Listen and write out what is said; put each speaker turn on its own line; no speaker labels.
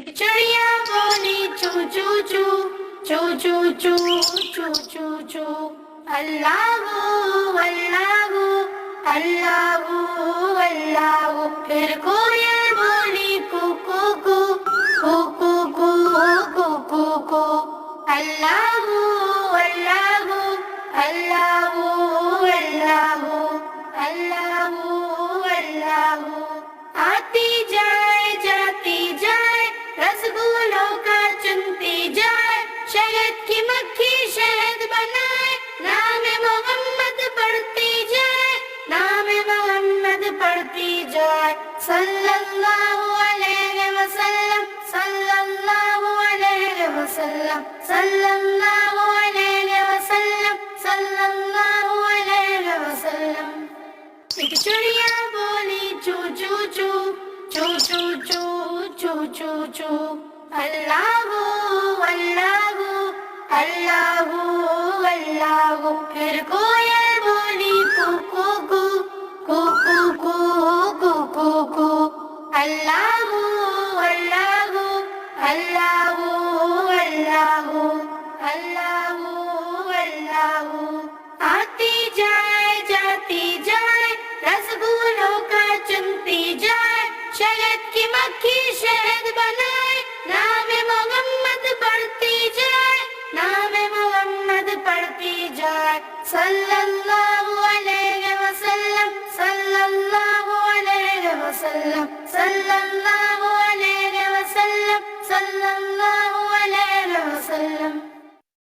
ایک چڑیا بولی چو چو چو چو چو چو چو چو چو اللہ اللہ اللہ اللہ. پھر کوئل بولی کو کو کو کو کو کو کو کو کو اللہ اللہ اللہ اللہ اللہ اللہ. آتی جائے جاتی جائے رسگولوں کا چنتی جائے شہد کی مکھی شہد بنائے نام محمد پڑھتی جائے نام محمد پڑھتی جائے صلی اللہ علیہ وسلم صلی اللہ علیہ وسلم صلی اللہ علیہ وسلم صلی اللہ علیہ وسلم. ایک چڑیا بولی چو چو چو چو چو چو چو چو چو اللہ اللہ اللہ اللہ. پھر کوئل بولی کو کو کو کو کو کو کو کو اللہ اللہ اللہ اللہ اللہ اللہ. آتی جائے جاتی جائے رسگولوں کا چنتی جائے شہد کی مکھی شہد بنائے نام محمد پڑھتی جائے نام محمد پڑھتی جائے صلی اللہ علیہ وسلم صلی اللہ علیہ وسلم صلی اللہ علیہ وسلم صلی اللہ علیہ وسلم.